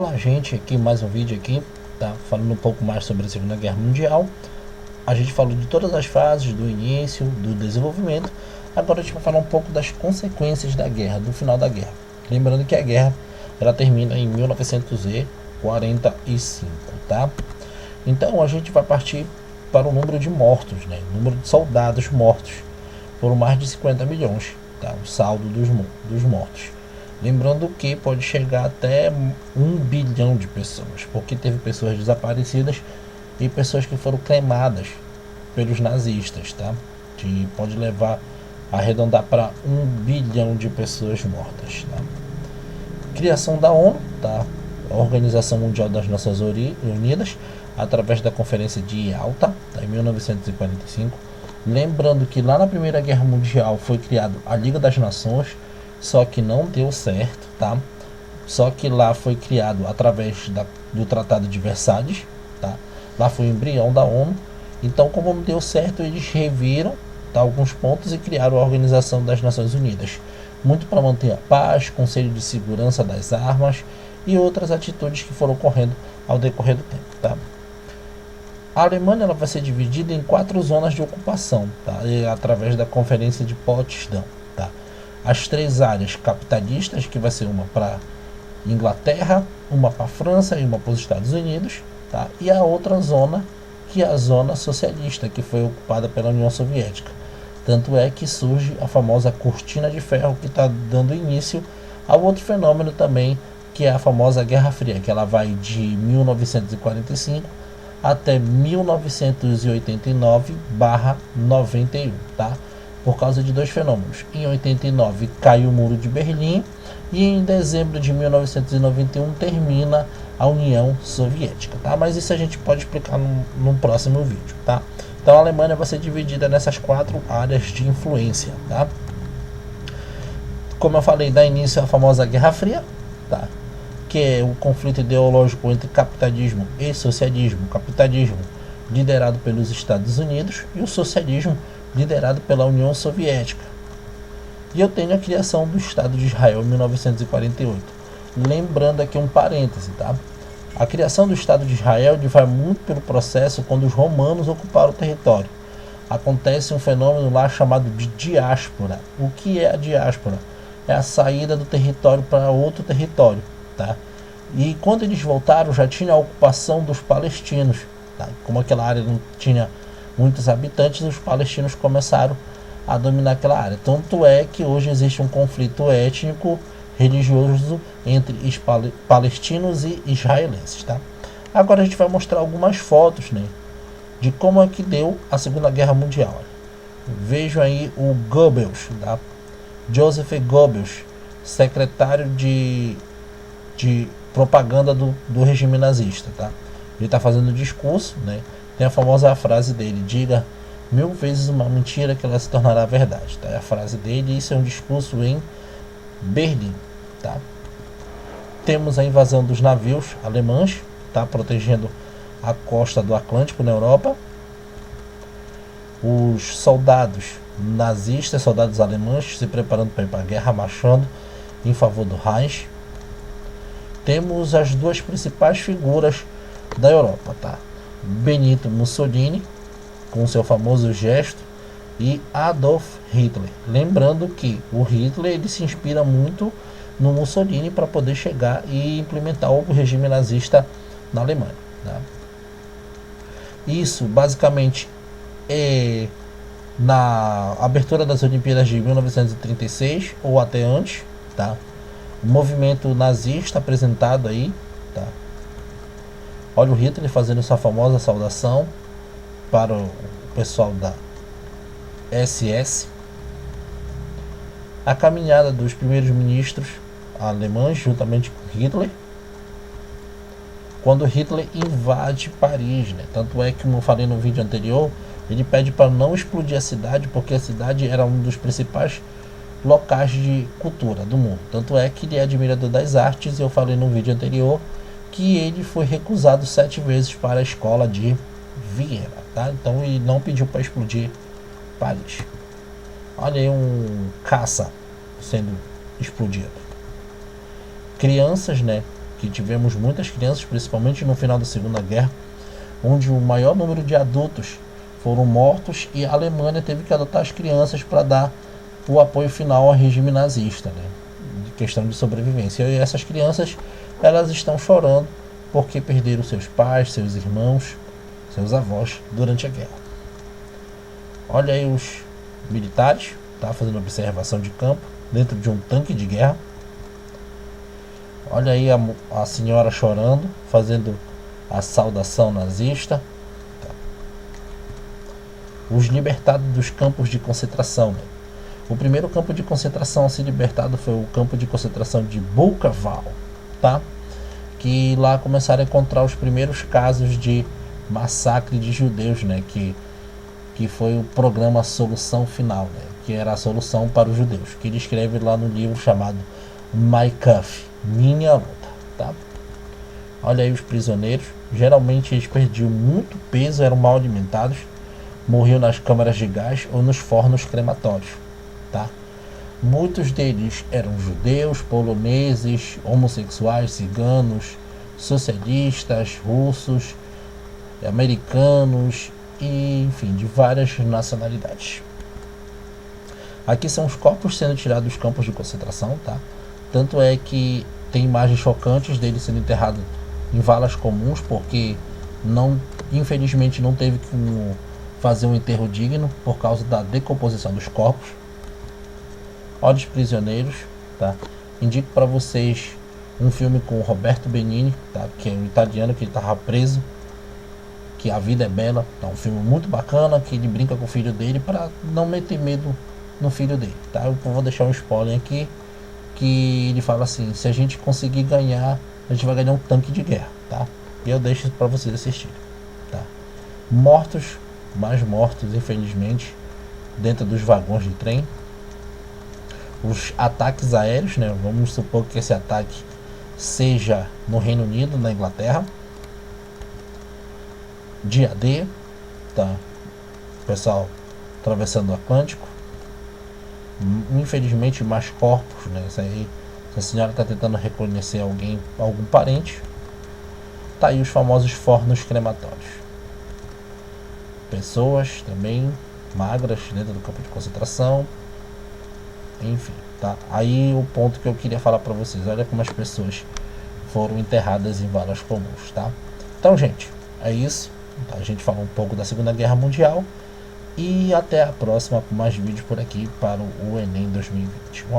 Olá, gente, aqui mais um vídeo aqui, tá? Falando um pouco mais sobre a Segunda Guerra Mundial. A gente falou de todas as fases, do início, do desenvolvimento. Agora a gente vai falar um pouco das consequências da guerra, do final da guerra. Lembrando que a guerra, ela termina em 1945, tá? Então a gente vai partir para o número de mortos, né? O número de soldados mortos, por mais de 50 milhões, tá? O saldo dos mortos. Lembrando que pode chegar até 1 bilhão de pessoas, porque teve pessoas desaparecidas e pessoas que foram cremadas pelos nazistas, tá? Que pode levar a arredondar para 1 bilhão de pessoas mortas, tá? Criação da ONU, tá? A Organização Mundial das Nações Unidas, através da Conferência de Yalta, tá? Em 1945. Lembrando que lá na Primeira Guerra Mundial foi criada a Liga das Nações, só que não deu certo, tá? Só que lá foi criado através do Tratado de Versalhes, tá? Lá foi o embrião da ONU. Então, como não deu certo, eles reviram, tá, alguns pontos e criaram a Organização das Nações Unidas, muito para manter a paz, Conselho de Segurança das Armas e outras atitudes que foram ocorrendo ao decorrer do tempo, tá? A Alemanha ela vai ser dividida em 4 zonas de ocupação, tá? Através da Conferência de Potsdam, tá? As 3 áreas capitalistas, que vai ser uma para Inglaterra, uma para França e uma para os Estados Unidos, tá? E a outra zona, que é a zona socialista, que foi ocupada pela União Soviética. Tanto é que surge a famosa cortina de ferro, que está dando início ao outro fenômeno também, que é a famosa Guerra Fria, que ela vai de 1945 até 1989/91, tá? Por causa de 2 fenômenos. Em 89 cai o Muro de Berlim e em dezembro de 1991 termina a União Soviética, tá? Mas isso a gente pode explicar num próximo vídeo, tá? Então a Alemanha vai ser dividida nessas 4 áreas de influência, tá? Como eu falei, dá início à famosa Guerra Fria, tá? Que é o conflito ideológico entre capitalismo e socialismo. Capitalismo liderado pelos Estados Unidos e o socialismo liderado pela União Soviética. E eu tenho a criação do Estado de Israel em 1948. Lembrando aqui um parêntese, tá? A criação do Estado de Israel vai muito pelo processo quando os romanos ocuparam o território. Acontece um fenômeno lá chamado de diáspora. O que é a diáspora? É a saída do território para outro território, tá? E quando eles voltaram já tinha a ocupação dos palestinos, tá? Como aquela área não tinha muitos habitantes, os palestinos começaram a dominar aquela área. Tanto é que hoje existe um conflito étnico religioso entre palestinos e israelenses, tá? Agora a gente vai mostrar algumas fotos, né, de como é que deu a Segunda Guerra Mundial. Vejam aí o Goebbels, tá? Joseph Goebbels, secretário de propaganda do regime nazista, tá? Ele está fazendo discurso, né? Tem a famosa frase dele: diga 1000 vezes uma mentira que ela se tornará verdade, tá? É a frase dele. Isso é um discurso em Berlim, tá? Temos a invasão dos navios alemães, tá? Protegendo a costa do Atlântico na Europa. Os soldados nazistas, soldados alemães se preparando para ir para a guerra, marchando em favor do Reich. Temos as 2 principais figuras da Europa, tá? Benito Mussolini, com seu famoso gesto, e Adolf Hitler. Lembrando que o Hitler ele se inspira muito no Mussolini para poder chegar e implementar o regime nazista na Alemanha, tá? Isso basicamente é na abertura das Olimpíadas de 1936 ou até antes, tá? O movimento nazista apresentado aí, tá? Olha o Hitler fazendo sua famosa saudação para o pessoal da SS. A caminhada dos primeiros ministros alemães juntamente com Hitler, quando Hitler invade Paris, né? Tanto é que, como eu falei no vídeo anterior, ele pede para não explodir a cidade, porque a cidade era um dos principais locais de cultura do mundo. Tanto é que ele é admirador das artes, e eu falei no vídeo anterior que ele foi recusado 7 vezes para a escola de Viena, tá? Então ele não pediu para explodir Paris. Olha aí um caça sendo explodido. Crianças, né, que tivemos muitas crianças, principalmente no final da Segunda Guerra, onde o maior número de adultos foram mortos e a Alemanha teve que adotar as crianças para dar o apoio final ao regime nazista, né? De questão de sobrevivência. E essas crianças, elas estão chorando porque perderam seus pais, seus irmãos, seus avós durante a guerra. Olha aí os militares, tá, fazendo observação de campo dentro de um tanque de guerra. Olha aí a senhora chorando, fazendo a saudação nazista. Os libertados dos campos de concentração, né? O primeiro campo de concentração a ser libertado foi o campo de concentração de Buchenwald, tá? Que lá começaram a encontrar os primeiros casos de massacre de judeus, né? Que foi o programa Solução Final, né? Que era a solução para os judeus, que ele escreve lá no livro chamado Mein Kampf, Minha Luta, tá? Olha aí os prisioneiros, geralmente eles perdiam muito peso, eram mal alimentados, morriam nas câmaras de gás ou nos fornos crematórios, tá? Muitos deles eram judeus, poloneses, homossexuais, ciganos, socialistas, russos, americanos e, enfim, de várias nacionalidades. Aqui são os corpos sendo tirados dos campos de concentração, tá? Tanto é que tem imagens chocantes deles sendo enterrados em valas comuns, porque infelizmente não teve como fazer um enterro digno por causa da decomposição dos corpos. Olha os prisioneiros, tá? Indico para vocês um filme com o Roberto Benigni, tá? Que é um italiano que estava preso, que A Vida é Bela. É um filme muito bacana, que ele brinca com o filho dele para não meter medo no filho dele, tá? Eu vou deixar um spoiler aqui, que ele fala assim: se a gente conseguir ganhar, a gente vai ganhar um tanque de guerra, tá? E eu deixo isso para vocês assistirem, tá? Mortos, mais mortos, infelizmente, dentro dos vagões de trem. Os ataques aéreos, né? Vamos supor que esse ataque seja no Reino Unido, na Inglaterra. Dia D, tá? O pessoal atravessando o Atlântico. Infelizmente, mais corpos, né? Isso aí, se a senhora está tentando reconhecer algum parente, tá aí os famosos fornos crematórios. Pessoas também magras dentro do campo de concentração. Enfim, tá? Aí o ponto que eu queria falar para vocês: olha como as pessoas foram enterradas em valas comuns, tá? Então, gente, é isso. Tá? A gente falou um pouco da Segunda Guerra Mundial. E até a próxima com mais vídeos por aqui para o Enem 2020. Um abraço.